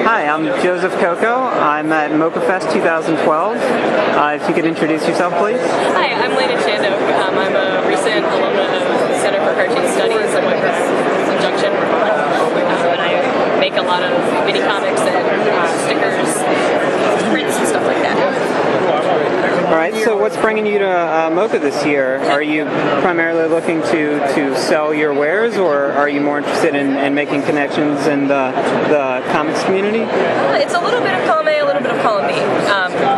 Hi, I'm Joseph Coco. I'm at MoCCA Fest 2012. If you could introduce yourself, please. Hi, I'm Lena Chandhok. I'm a recent alumna of the Center for Cartoon Studies at Junction, and I make a lot of mini comics and stickers, prints, and stuff like that. All right, so what's bringing you to MoCCA this year? Are you primarily looking to sell your wares, or are you more interested in making connections in the comics community? It's a little bit of column A, a little bit of column B,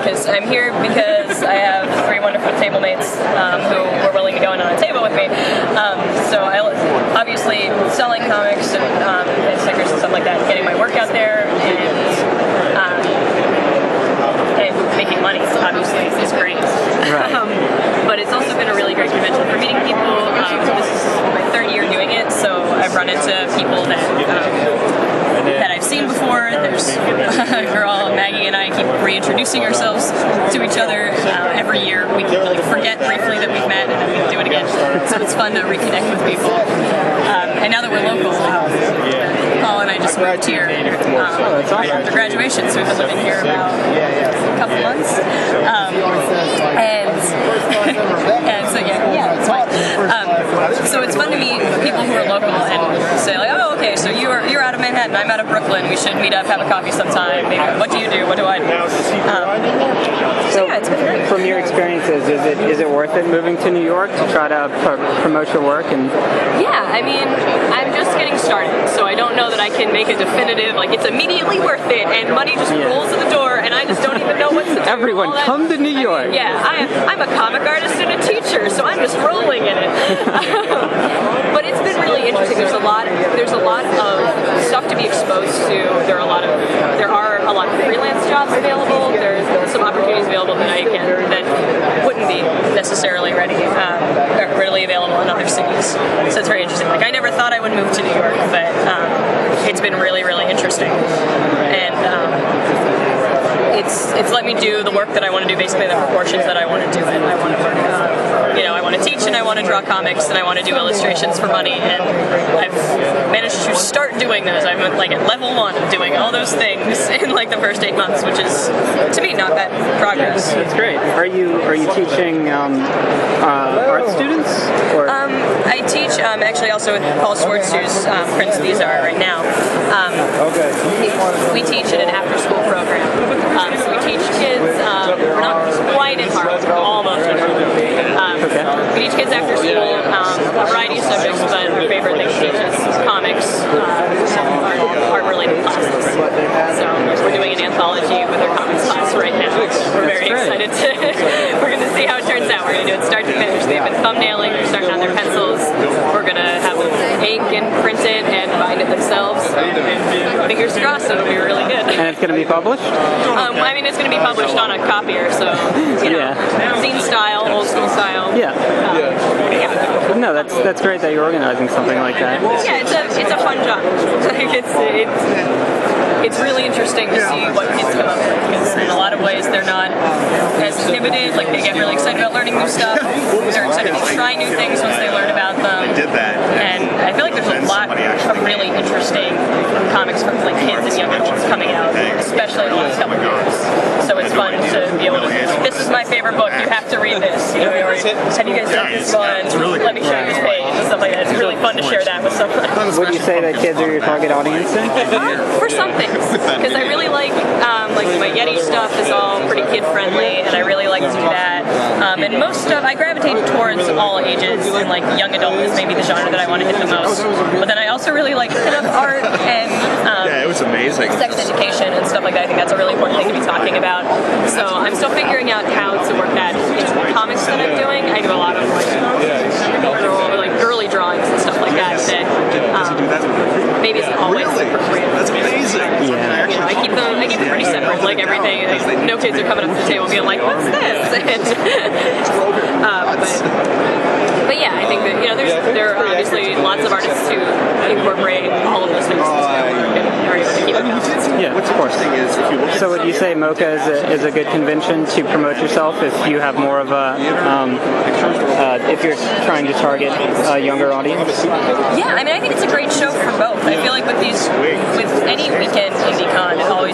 because I'm here because I have three wonderful table mates who were willing to go in on a table with me. So I obviously selling comics and stickers and stuff like that, getting my work out there, and making money, obviously, is great. Right. But it's also been a really great convention for meeting people. This is my third year doing it, so I've run into people that I've seen before. There's a girl, Maggie, and I keep reintroducing ourselves to each other every year. We forget briefly that we've met and then we do it again. So it's fun to reconnect with people. And now that we're local, Paul and I just moved here right after graduation, so we've been living here about a couple months. And so yeah, it's fine. So it's fun to meet people who are local and say like, oh, okay, so you're out of Manhattan, I'm out of Brooklyn, we should meet up, have a coffee sometime. Maybe, what do you do? What do I do? So yeah, it's been great. From your experiences, is it worth it moving to New York to try to promote your work? And yeah, I mean, I'm just getting started, so I don't know that I can make a definitive, like, it's immediately worth it, and money just rolls in the door, and I just don't even know what to do. Everyone, come to New York. I mean, yeah, I'm a comic artist and a teacher, so I'm just rolling in it. But it's been really interesting. There's a lot of stuff to be exposed to. There are a lot of freelance jobs available. There's some opportunities available that wouldn't be necessarily readily available in other cities. So it's very interesting. Like, I never thought I would move to New York, but it's been really, really interesting. And it's let me do the work that I want to do, basically the proportions that I want to do it. I want to work, I want to teach and I want to draw comics and I want to do illustrations for money, and I've managed to start doing those. I'm at level 1 of doing all those things in like the first 8 months, which is, to me, not bad progress. That's great. Are you teaching art students? Or? I teach actually also with Paul Schwartz, whose prints these are right now. We teach in an after-school program. So we teach kids, we're not quite in Harlem, almost in Harlem. We teach kids after school a variety of subjects, but our favorite thing to teach is comics, art-related classes. So we're doing an anthology with our comics class right now. We're very excited we're going to see how it turns out. We're going to do it start to finish. They've been thumbnailing, they're starting on their pencils. We're going to have them ink and print it and bind it themselves. And fingers crossed, it'll be really good. And it's going to be published? I mean, it's going to be published on a copier, so, zine style, old school style. Yeah. No, that's great that you're organizing something like that. Yeah, it's a fun job. It's really interesting to see what kids come up with, because in a lot of ways they're not as inhibited. Like, they get really excited about learning new stuff. They're excited to try new things once they learn about them. And I feel like there's a lot of really interesting comics from kids and young adults coming out, especially in the last couple of years. So it's fun to be able to say, this is my favorite book, you have to read this. Or, have you guys done this one? Let me show you this page and stuff like that. It's really fun to share that with someone. Would you say that kids are your target audience then? For some things, because I really like my Yeti stuff is all pretty kid friendly, and I really like to do that. And most stuff I gravitate towards all ages, and young adult is maybe the genre that I want to hit the most. But then I also really like pinup art and it was amazing. Sex education and stuff like that. I think that's a really important thing to be talking about. So I'm still figuring out how to work that into the comics that I'm doing. I do a lot of girly drawings and stuff like that maybe isn't always appropriate. That's amazing. Yeah. I keep them pretty separate, like everything. No kids are coming up to the table being like, what's this? But yeah, I think that there are obviously lots of artists who incorporate all of those things into their work and are able to keep it balanced. Yeah, of course. So would you say MoCCA is a good convention to promote yourself if you have more of a if you're trying to target a younger audience? Yeah, I mean, I think it's a great show for both. I feel like with any weekend indie con, it always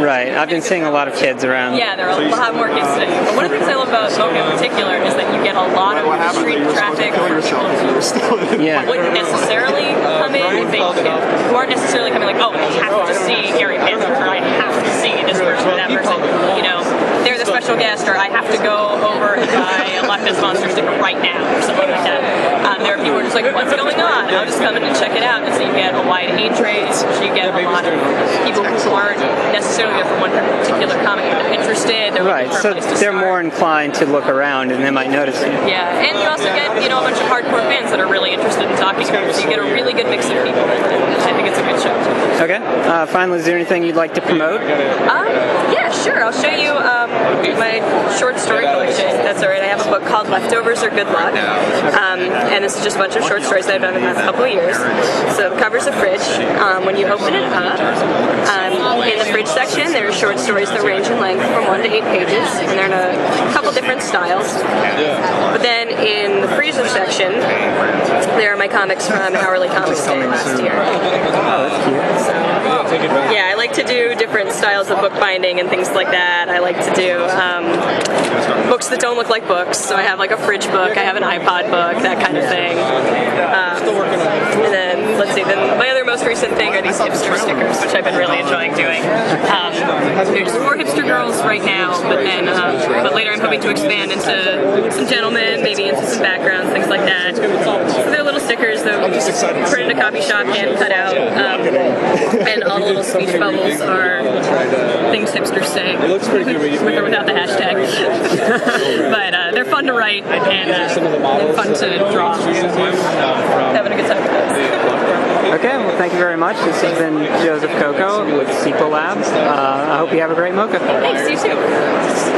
Right. I've been seeing a lot of kids around. Yeah, there are a lot more kids today. But one of the things I love about MoCCA in particular is that you get a lot of street traffic Yeah. who wouldn't necessarily come in if they who aren't necessarily coming like, oh, I have to see Gary Panther, or I have to see this person or that person. You know, they're the special guest, or I have to go over and buy a Loch Ness Monster sticker right now, or something like that. There are people who are just like, what's going on? I'll just come in and check it out. And so you get a wide age range, so you get a lot of people who aren't necessarily there for one particular comic, but they're interested. They're Right, so they're more inclined to look around and they might notice you. Yeah, and you also get, a bunch of hardcore fans that are really interested in talking to you. So you get a really good mix of people. I think it's a good show. Okay. Finally, is there anything you'd like to promote? Yeah, sure. I'll show you my short story collection. That's all right. I have a book called Leftovers or Good Luck. And this is just a bunch of short stories that I've done in the last couple of years. So the cover's a fridge. When you open it up, in the fridge section, there are short stories that range in length from 1 to 8 pages, and they're in a couple different styles. But then in the freezer section, there are my comics from Hourly Comics Day last year. Oh, that's cute. Yeah, I like to do different styles of bookbinding and things like that. I like to do books that don't look like books. So I have like a fridge book, I have an iPod book, that kind of thing. And then, let's see, then my other most recent thing are these hipster stickers, which I've been really enjoying doing. They're just for hipster girls right now, but later I'm hoping to expand into some gentlemen, maybe into some backgrounds, things like that. So they're little stickers that print in a copy shop, hand cut out, and all the little speech bubbles are things hipsters say, with or without the hashtag. But they're fun to write and fun to draw. Having a good time with those. Okay, well, thank you very much. This has been Joseph Coco with Sequel Labs. I hope you have a great MoCCA. Thanks, you too.